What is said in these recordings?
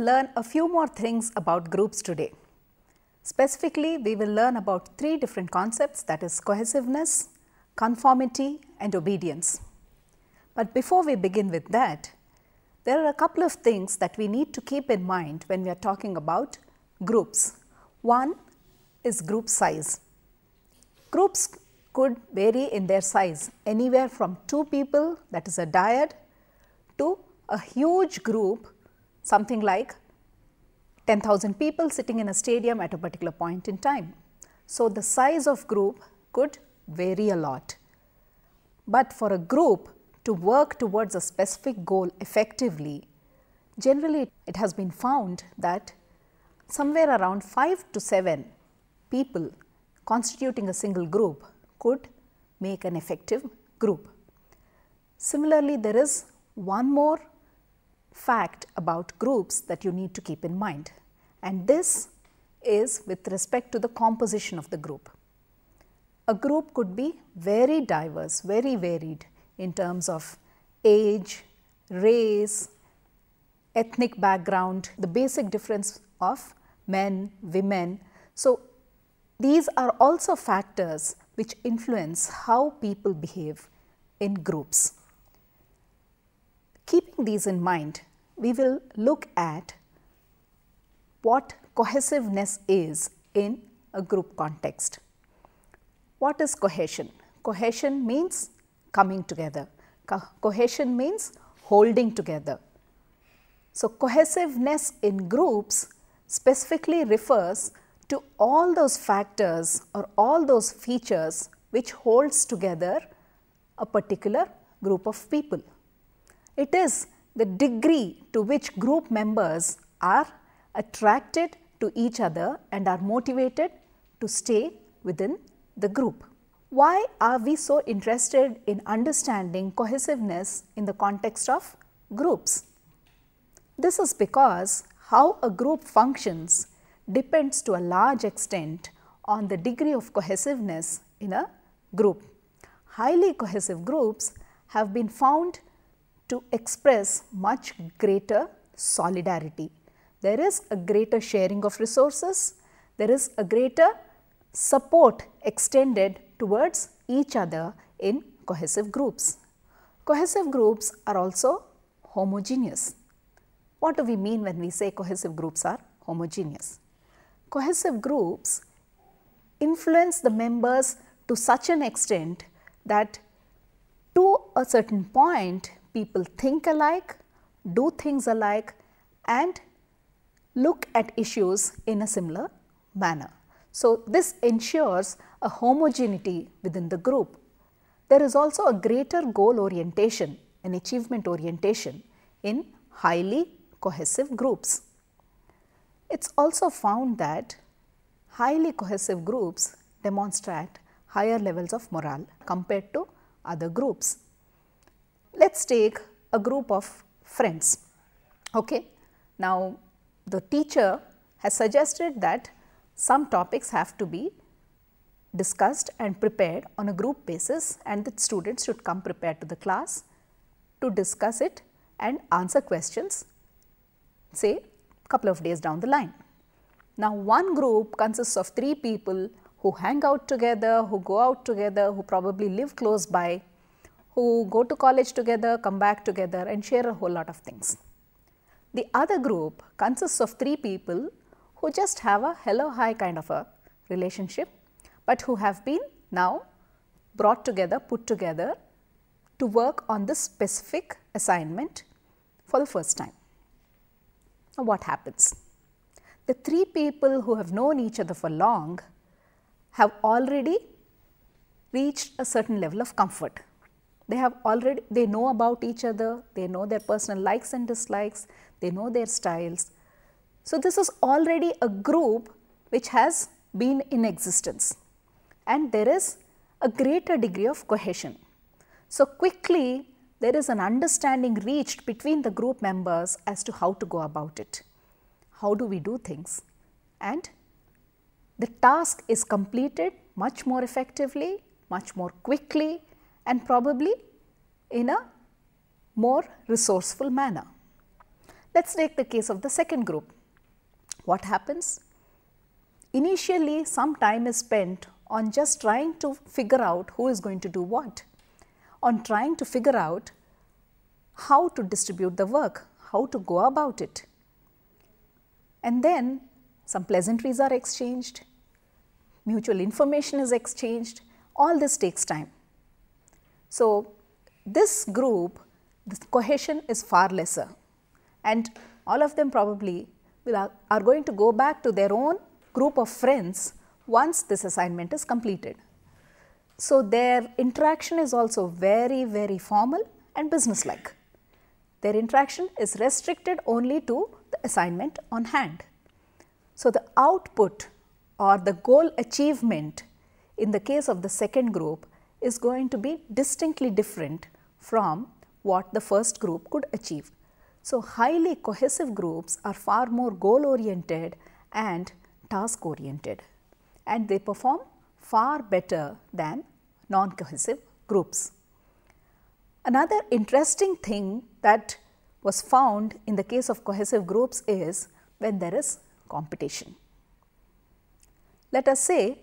learn a few more things about groups today. Specifically, we will learn about 3 different concepts, that is cohesiveness, conformity and obedience. But before we begin with that, there are a couple of things that we need to keep in mind when we are talking about groups. One is group size. Groups could vary in their size anywhere from 2 people, that is a dyad, to a huge group, something like 10,000 people sitting in a stadium at a particular point in time. So, the size of group could vary a lot. But for a group to work towards a specific goal effectively, generally it has been found that somewhere around 5 to 7 people constituting a single group could make an effective group. Similarly, there is one more fact about groups that you need to keep in mind, and this is with respect to the composition of the group. A group could be very diverse, very varied in terms of age, race, ethnic background, the basic difference of men, women. So, these are also factors which influence how people behave in groups. Keeping these in mind, we will look at what cohesiveness is in a group context. What is cohesion? Cohesion means coming together. Cohesion means holding together. So, cohesiveness in groups specifically refers to all those factors or all those features which holds together a particular group of people. It is the degree to which group members are attracted to each other and are motivated to stay within the group. Why are we so interested in understanding cohesiveness in the context of groups? This is because how a group functions depends to a large extent on the degree of cohesiveness in a group. Highly cohesive groups have been found to express much greater solidarity. There is a greater sharing of resources, there is a greater support extended towards each other in cohesive groups. Cohesive groups are also homogeneous. What do we mean when we say cohesive groups are homogeneous? Cohesive groups influence the members to such an extent that to a certain point people think alike, do things alike and look at issues in a similar manner. So, this ensures a homogeneity within the group. There is also a greater goal orientation and achievement orientation in highly cohesive groups. It is also found that highly cohesive groups demonstrate higher levels of morale compared to other groups. Let us take a group of friends. Okay. Now, the teacher has suggested that some topics have to be discussed and prepared on a group basis, and the students should come prepared to the class to discuss it and answer questions, say a couple of days down the line. Now, one group consists of 3 people who hang out together, who go out together, who probably live close by, who go to college together, come back together and share a whole lot of things. The other group consists of 3 people who just have a hello hi kind of a relationship, but who have been now brought together, put together to work on this specific assignment for the first time. Now, what happens? The 3 people who have known each other for long have already reached a certain level of comfort. They know about each other, they know their personal likes and dislikes, they know their styles. So, this is already a group which has been in existence and there is a greater degree of cohesion. So, quickly there is an understanding reached between the group members as to how to go about it. How do we do things? And the task is completed much more effectively, much more quickly and probably in a more resourceful manner. Let's take the case of the second group. What happens? Initially, some time is spent on just trying to figure out who is going to do what, on trying to figure out how to distribute the work, how to go about it. And then some pleasantries are exchanged, mutual information is exchanged, all this takes time. So, this group, the cohesion is far lesser, and all of them probably are going to go back to their own group of friends once this assignment is completed. So, their interaction is also very, very formal and businesslike. Their interaction is restricted only to the assignment on hand. So, the output or the goal achievement in the case of the second group is going to be distinctly different from what the first group could achieve. So, highly cohesive groups are far more goal oriented and task oriented, and they perform far better than non-cohesive groups. Another interesting thing that was found in the case of cohesive groups is when there is competition. Let us say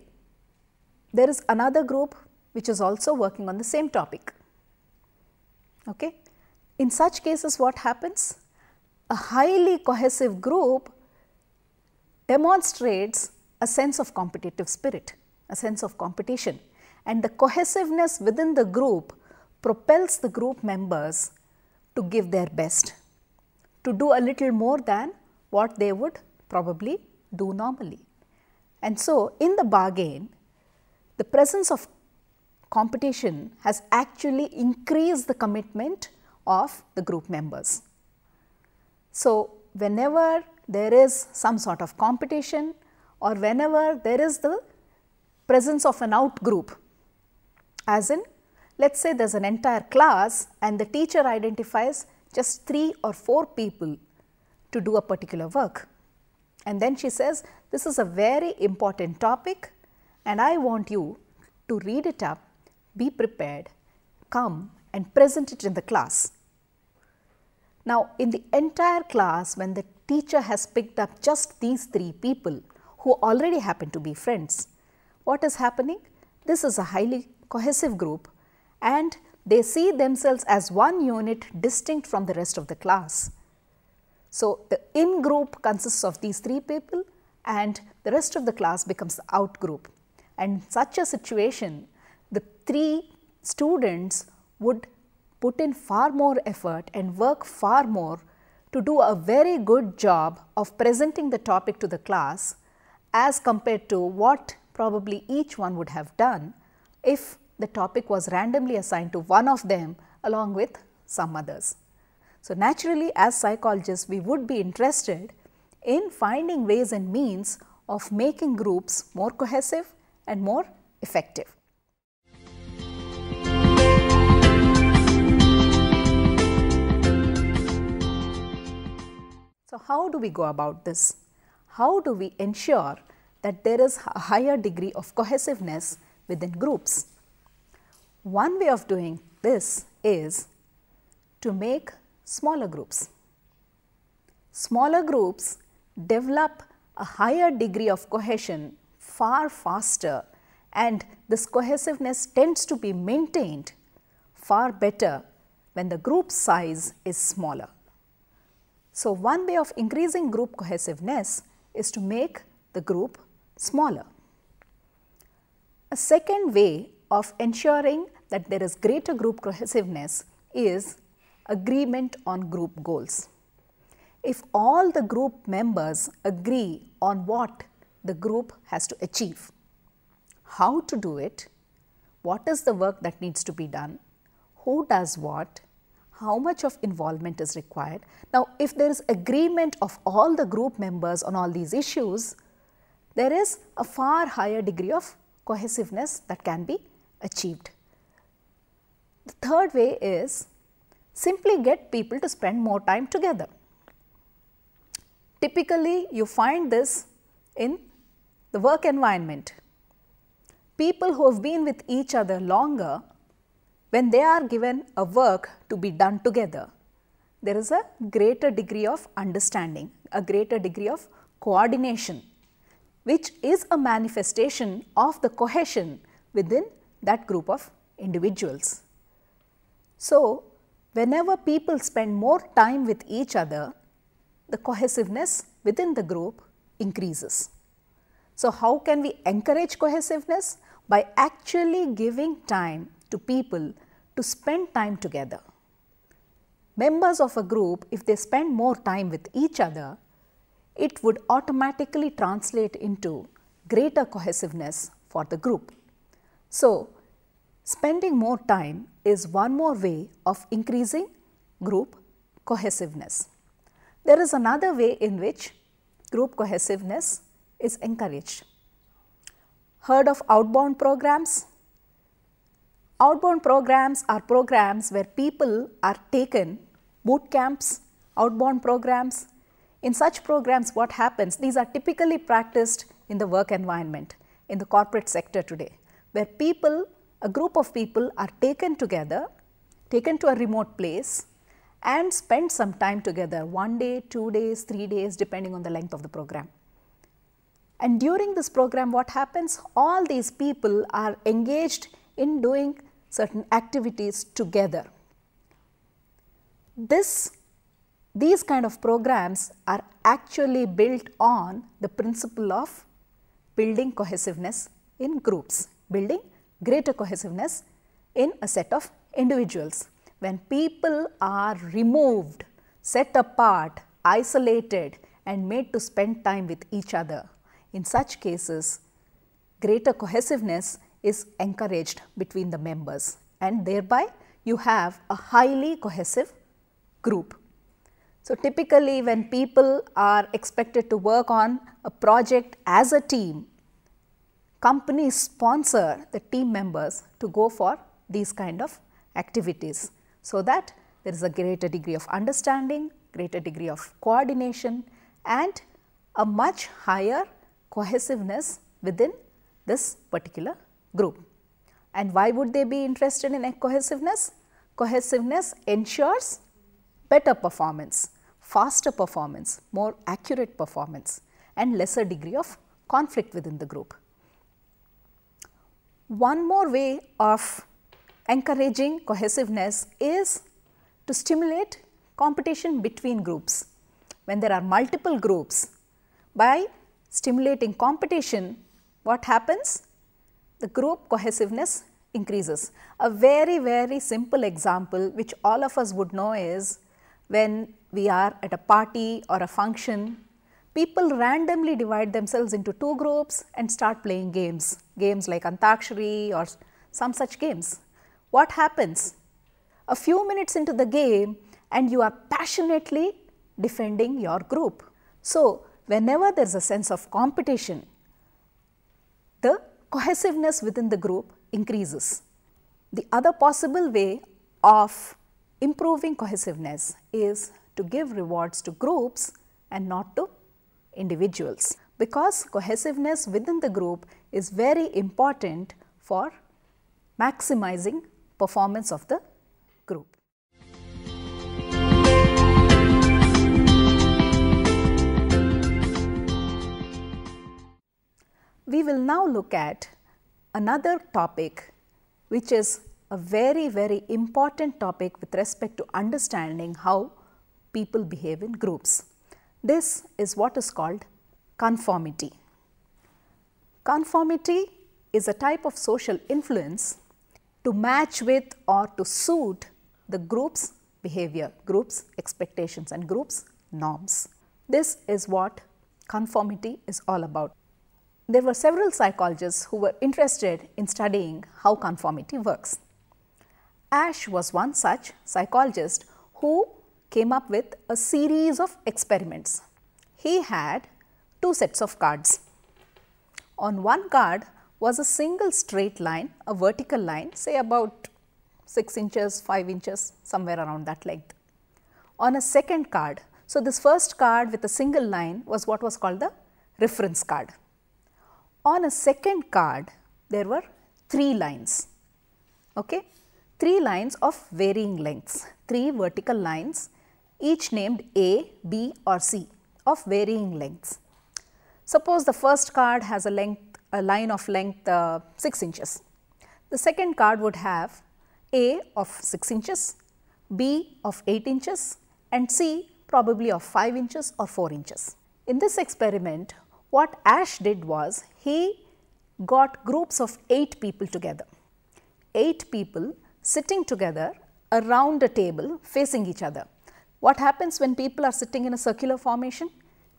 there is another group which is also working on the same topic. Okay? In such cases, what happens? A highly cohesive group demonstrates a sense of competitive spirit, a sense of competition, and the cohesiveness within the group propels the group members to give their best, to do a little more than what they would probably do normally. And so, in the bargain, the presence of competition has actually increased the commitment of the group members. So, whenever there is some sort of competition or whenever there is the presence of an out group, as in let us say there is an entire class and the teacher identifies just 3 or 4 people to do a particular work, and then she says, this is a very important topic and I want you to read it up, be prepared, come and present it in the class. Now, in the entire class, when the teacher has picked up just these 3 people who already happen to be friends, what is happening? This is a highly cohesive group and they see themselves as one unit distinct from the rest of the class. So, the in group consists of these 3 people and the rest of the class becomes the out group, and in such a situation the 3 students would put in far more effort and work far more to do a very good job of presenting the topic to the class as compared to what probably each one would have done if the topic was randomly assigned to one of them along with some others. So, naturally, as psychologists, we would be interested in finding ways and means of making groups more cohesive and more effective. So, how do we go about this? How do we ensure that there is a higher degree of cohesiveness within groups? One way of doing this is to make smaller groups. Smaller groups develop a higher degree of cohesion far faster, and this cohesiveness tends to be maintained far better when the group size is smaller. So, one way of increasing group cohesiveness is to make the group smaller. A second way of ensuring that there is greater group cohesiveness is agreement on group goals. If all the group members agree on what the group has to achieve, how to do it, what is the work that needs to be done, who does what, how much of involvement is required. Now, if there is agreement of all the group members on all these issues, there is a far higher degree of cohesiveness that can be achieved. The third way is simply get people to spend more time together. Typically, you find this in the work environment. People who have been with each other longer, when they are given a work to be done together, there is a greater degree of understanding, a greater degree of coordination, which is a manifestation of the cohesion within that group of individuals. So, whenever people spend more time with each other, the cohesiveness within the group increases. So, how can we encourage cohesiveness? By actually giving time to people to spend time together. Members of a group, if they spend more time with each other, it would automatically translate into greater cohesiveness for the group. So, spending more time is one more way of increasing group cohesiveness. There is another way in which group cohesiveness is encouraged. Heard of outbound programs? Outbound programs are programs where people are taken, boot camps, outbound programs. In such programs, what happens? These are typically practiced in the work environment, in the corporate sector today, where people, a group of people are taken together, taken to a remote place and spend some time together, 1 day, 2 days, 3 days, depending on the length of the program. And during this program, what happens? All these people are engaged in doing certain activities together. These kind of programs are actually built on the principle of building cohesiveness in groups, building greater cohesiveness in a set of individuals. When people are removed, set apart, isolated and made to spend time with each other, in such cases, greater cohesiveness is encouraged between the members, and thereby you have a highly cohesive group. So, typically when people are expected to work on a project as a team, companies sponsor the team members to go for these kind of activities, so that there is a greater degree of understanding, greater degree of coordination and a much higher cohesiveness within this particular group. And why would they be interested in cohesiveness? Cohesiveness ensures better performance, faster performance, more accurate performance and lesser degree of conflict within the group. One more way of encouraging cohesiveness is to stimulate competition between groups. When there are multiple groups, by stimulating competition, what happens? The group cohesiveness increases. A very simple example which all of us would know is when we are at a party or a function, people randomly divide themselves into 2 groups and start playing games like Antakshari or some such games. What happens? A few minutes into the game and you are passionately defending your group. So, whenever there is a sense of competition, the cohesiveness within the group increases. The other possible way of improving cohesiveness is to give rewards to groups and not to individuals, because cohesiveness within the group is very important for maximizing performance of the group. We will now look at another topic which is a very important topic with respect to understanding how people behave in groups. This is what is called conformity. Conformity is a type of social influence to match with or to suit the group's behavior, group's expectations and group's norms. This is what conformity is all about. There were several psychologists who were interested in studying how conformity works. Asch was one such psychologist who came up with a series of experiments. He had 2 sets of cards. On one card was a single straight line, a vertical line, say about 6 inches, 5 inches, somewhere around that length. On a second card, so this first card with a single line was what was called the reference card. On a second card, there were 3 lines, okay? 3 lines of varying lengths, 3 vertical lines, each named A, B or C of varying lengths. Suppose the first card has a line of length 6 inches. The second card would have A of 6 inches, B of 8 inches and C probably of 5 inches or 4 inches. In this experiment, what Asch did was he got groups of 8 people together. 8 people sitting together around a table facing each other. What happens when people are sitting in a circular formation?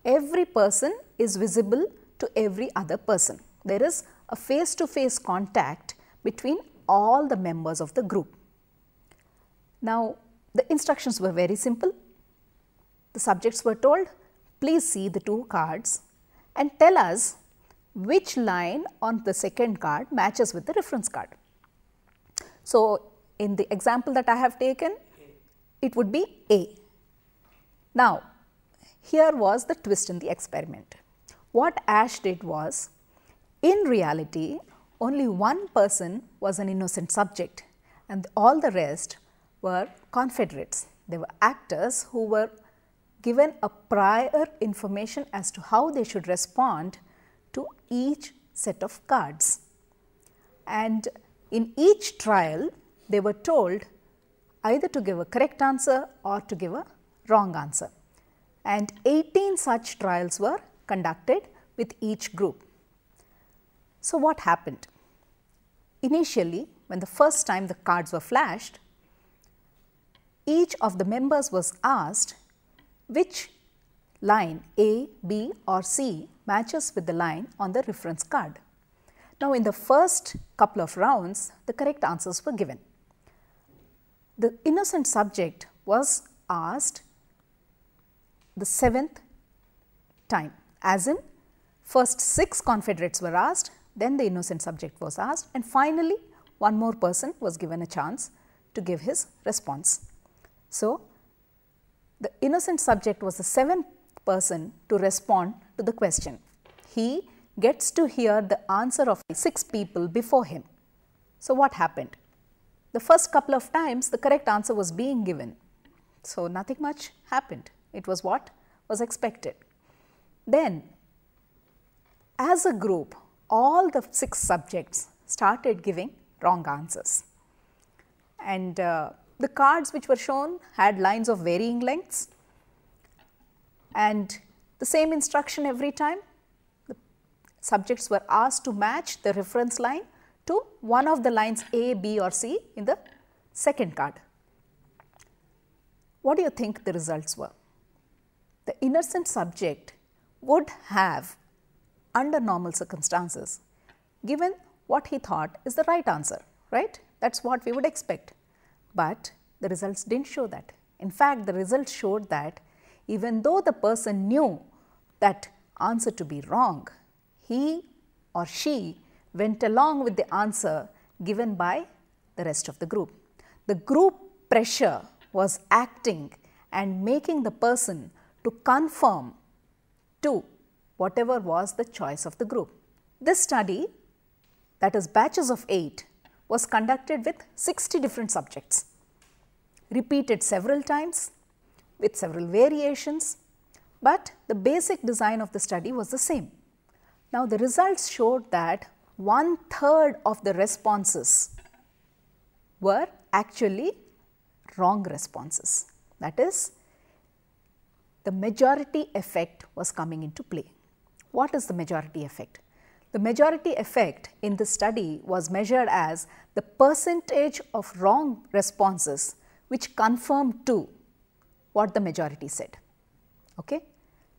Every person is visible to every other person. There is a face-to-face contact between all the members of the group. Now, the instructions were very simple. The subjects were told, please see the 2 cards and tell us which line on the second card matches with the reference card. So, in the example that I have taken, it would be A. Now, here was the twist in the experiment. What Asch did was, in reality, only one person was an innocent subject and all the rest were confederates. They were actors who were given a prior information as to how they should respond to each set of cards. And in each trial, they were told either to give a correct answer or to give a wrong answer. And 18 such trials were conducted with each group. So, what happened? Initially, when the first time the cards were flashed, each of the members was asked which line A, B or C matches with the line on the reference card. Now, in the first couple of rounds, the correct answers were given. The innocent subject was asked the 7th time, as in first 6 confederates were asked, then the innocent subject was asked and finally one more person was given a chance to give his response. So, the innocent subject was the 7th person to respond to the question. He gets to hear the answer of 6 people before him. So, what happened? The first couple of times the correct answer was being given. So, nothing much happened. It was what was expected. Then, as a group, all the 6 subjects started giving wrong answers. And the cards which were shown had lines of varying lengths and the same instruction every time. The subjects were asked to match the reference line to one of the lines A, B or C in the second card. What do you think the results were? The innocent subject would have, under normal circumstances, given what he thought is the right answer, right? That is what we would expect. But the results did not show that. In fact, the results showed that even though the person knew that answer to be wrong, he or she went along with the answer given by the rest of the group. The group pressure was acting and making the person to conform to whatever was the choice of the group. This study, that is batches of 8, was conducted with 60 different subjects, repeated several times with several variations, but the basic design of the study was the same. Now, the results showed that 1/3 of the responses were actually wrong responses. That is, the majority effect was coming into play. What is the majority effect? The majority effect in this study was measured as the percentage of wrong responses which conformed to what the majority said. Okay?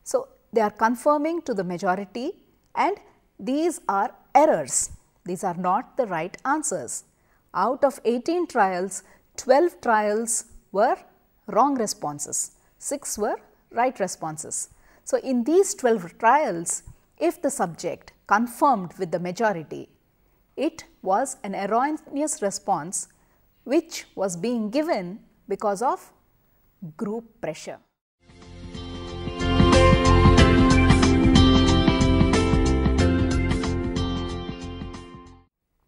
So, they are conforming to the majority and these are errors. These are not the right answers. Out of 18 trials, 12 trials were wrong responses, 6 were right responses. So, in these 12 trials, if the subject conformed with the majority, it was an erroneous response which was being given because of group pressure.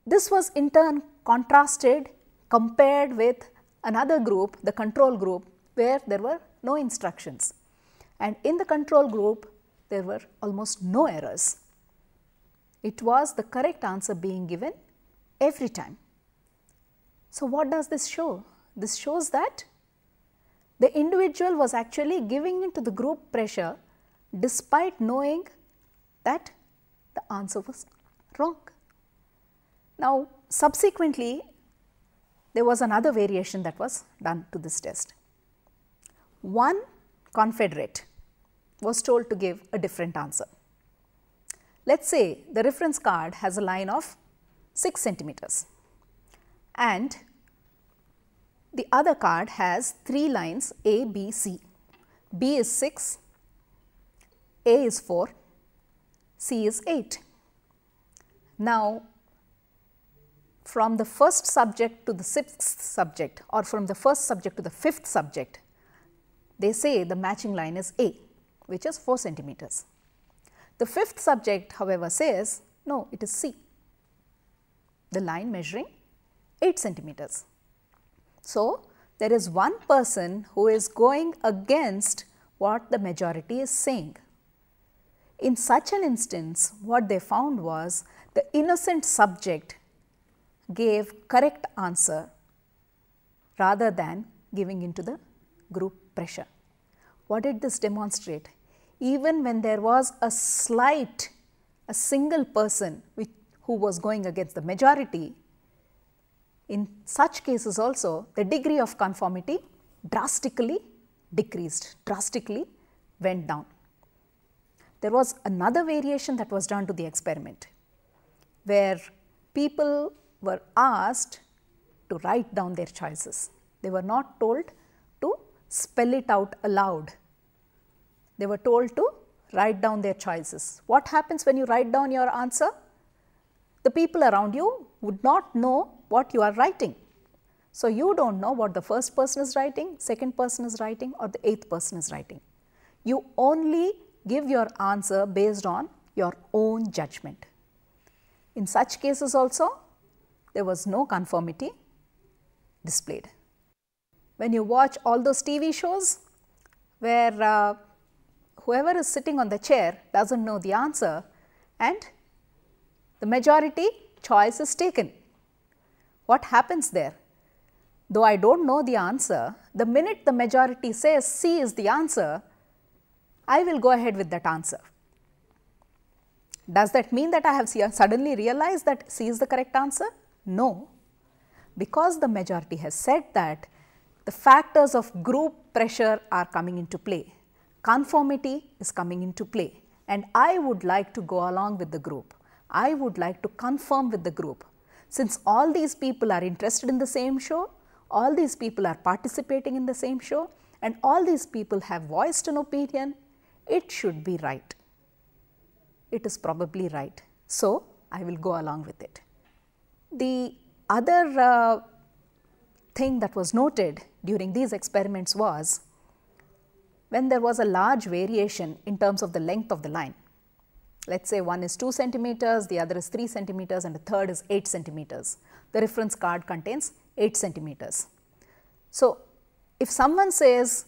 This was in turn contrasted, compared with another group, the control group, where there were no instructions, and in the control group there were almost no errors. It was the correct answer being given every time. So, what does this show? This shows that the individual was actually giving in to the group pressure despite knowing that the answer was wrong. Now, subsequently, there was another variation that was done to this test. One confederate was told to give a different answer. Let us say the reference card has a line of 6 centimeters and the other card has 3 lines A, B, C. B is 6, A is 4, C is 8. Now, from the first subject to the 6th subject, or from the first subject to the 5th subject, they say the matching line is A, which is 4 centimeters. The 5th subject, however, says no, it is C, the line measuring 8 centimeters. So, there is one person who is going against what the majority is saying. In such an instance, what they found was the innocent subject gave correct answer rather than giving into the group pressure. What did this demonstrate? Even when there was a single person who was going against the majority, in such cases also the degree of conformity drastically decreased, drastically went down. There was another variation that was done to the experiment, where people were asked to write down their choices. They were not told to spell it out aloud. They were told to write down their choices. What happens when you write down your answer? The people around you would not know what you are writing. So, you do not know what the first person is writing, second person is writing, or the 8th person is writing. You only give your answer based on your own judgment. In such cases also, there was no conformity displayed. When you watch all those TV shows where whoever is sitting on the chair does not know the answer and the majority choice is taken, what happens there? Though I do not know the answer, the minute the majority says C is the answer, I will go ahead with that answer. Does that mean that I have suddenly realized that C is the correct answer? No, because the majority has said that, the factors of group pressure are coming into play, conformity is coming into play, and I would like to go along with the group. I would like to conform with the group. Since all these people are interested in the same show, all these people are participating in the same show, and all these people have voiced an opinion, it should be right. It is probably right. So, I will go along with it. The other thing that was noted during these experiments was when there was a large variation in terms of the length of the line. Let us say one is 2 centimeters, the other is 3 centimeters, and the third is 8 centimeters. The reference card contains 8 centimeters. So, if someone says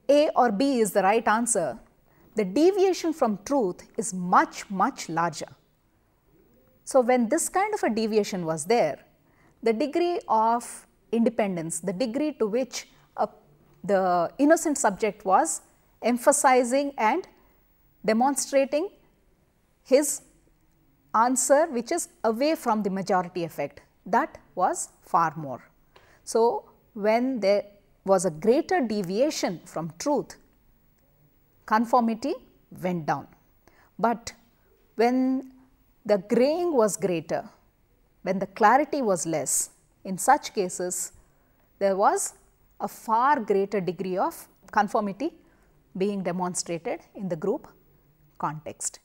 A or B is the right answer, the deviation from truth is much larger. So, when this kind of a deviation was there, the degree of independence, the degree to which the innocent subject was emphasizing and demonstrating his answer which is away from the majority effect, that was far more. So, when there was a greater deviation from truth, conformity went down. But when the graying was greater, when the clarity was less, in such cases there was a far greater degree of conformity being demonstrated in the group context.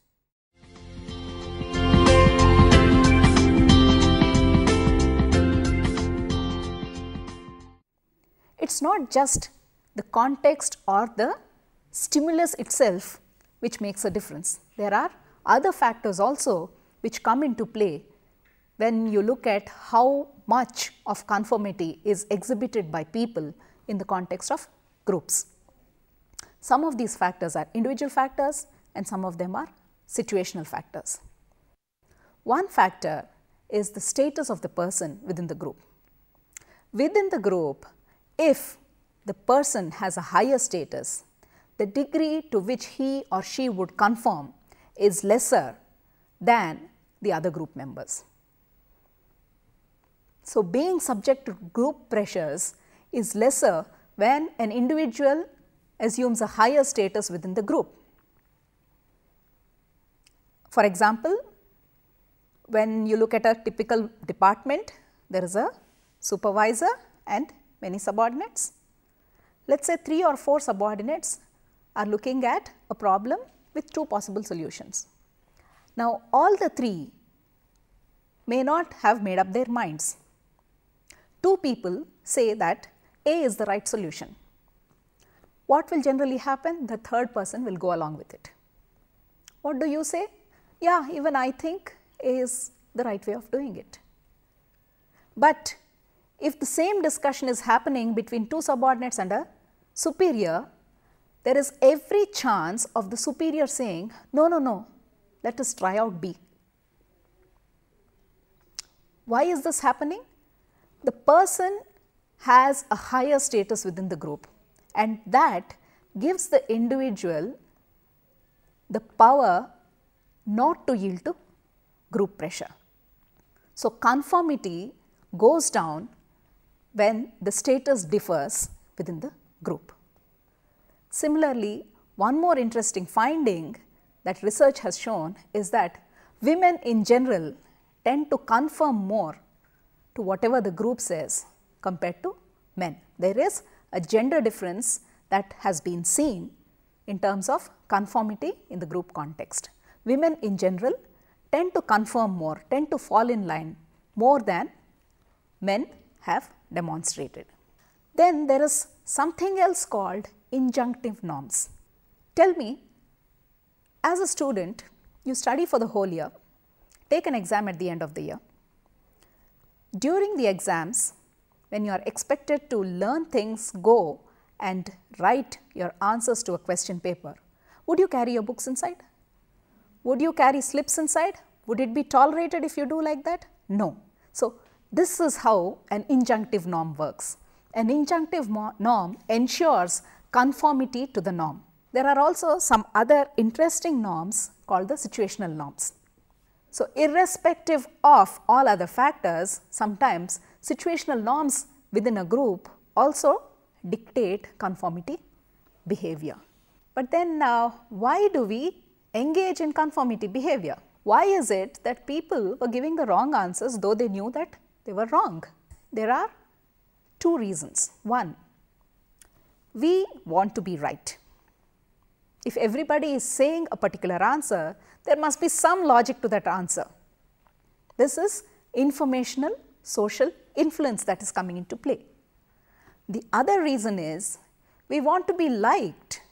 It is not just the context or the stimulus itself which makes a difference. There are other factors also which come into play when you look at how much of conformity is exhibited by people in the context of groups. Some of these factors are individual factors and some of them are situational factors. One factor is the status of the person within the group. Within the group, if the person has a higher status, the degree to which he or she would conform is lesser than the other group members. So, being subject to group pressures is lesser when an individual assumes a higher status within the group. For example, when you look at a typical department, there is a supervisor and many subordinates. Let us say 3 or 4 subordinates are looking at a problem with 2 possible solutions. Now, all the 3 may not have made up their minds. 2 people say that A is the right solution. What will generally happen? The third person will go along with it. What do you say? Yeah, even I think A is the right way of doing it. But if the same discussion is happening between 2 subordinates and a superior, there is every chance of the superior saying, no, no, no, let us try out B. Why is this happening? The person has a higher status within the group, and that gives the individual the power not to yield to group pressure. So, conformity goes down when the status differs within the group. Similarly, one more interesting finding that research has shown is that women in general tend to conform more to whatever the group says compared to men. There is a gender difference that has been seen in terms of conformity in the group context. Women in general tend to conform more, tend to fall in line more than men have demonstrated. Then there is something else called injunctive norms. Tell me, as a student, you study for the whole year, take an exam at the end of the year. During the exams, when you are expected to learn things, go and write your answers to a question paper, would you carry your books inside? Would you carry slips inside? Would it be tolerated if you do like that? No. So, this is how an injunctive norm works. An injunctive norm ensures conformity to the norm. There are also some other interesting norms called the situational norms. So, irrespective of all other factors, sometimes situational norms within a group also dictate conformity behavior. But then why do we engage in conformity behavior? Why is it that people were giving the wrong answers though they knew that they were wrong? There are 2 reasons. One, we want to be right. If everybody is saying a particular answer, there must be some logic to that answer. This is informational social influence that is coming into play. The other reason is we want to be liked.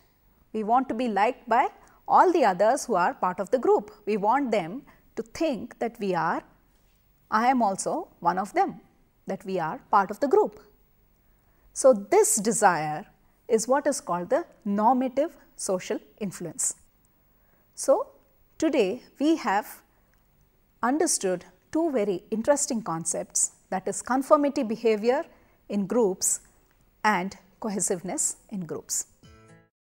We want to be liked by all the others who are part of the group. We want them to think that I am also one of them, that we are part of the group. So, this desire is what is called the normative social influence. So, today we have understood 2 very interesting concepts, that is conformity behavior in groups and cohesiveness in groups.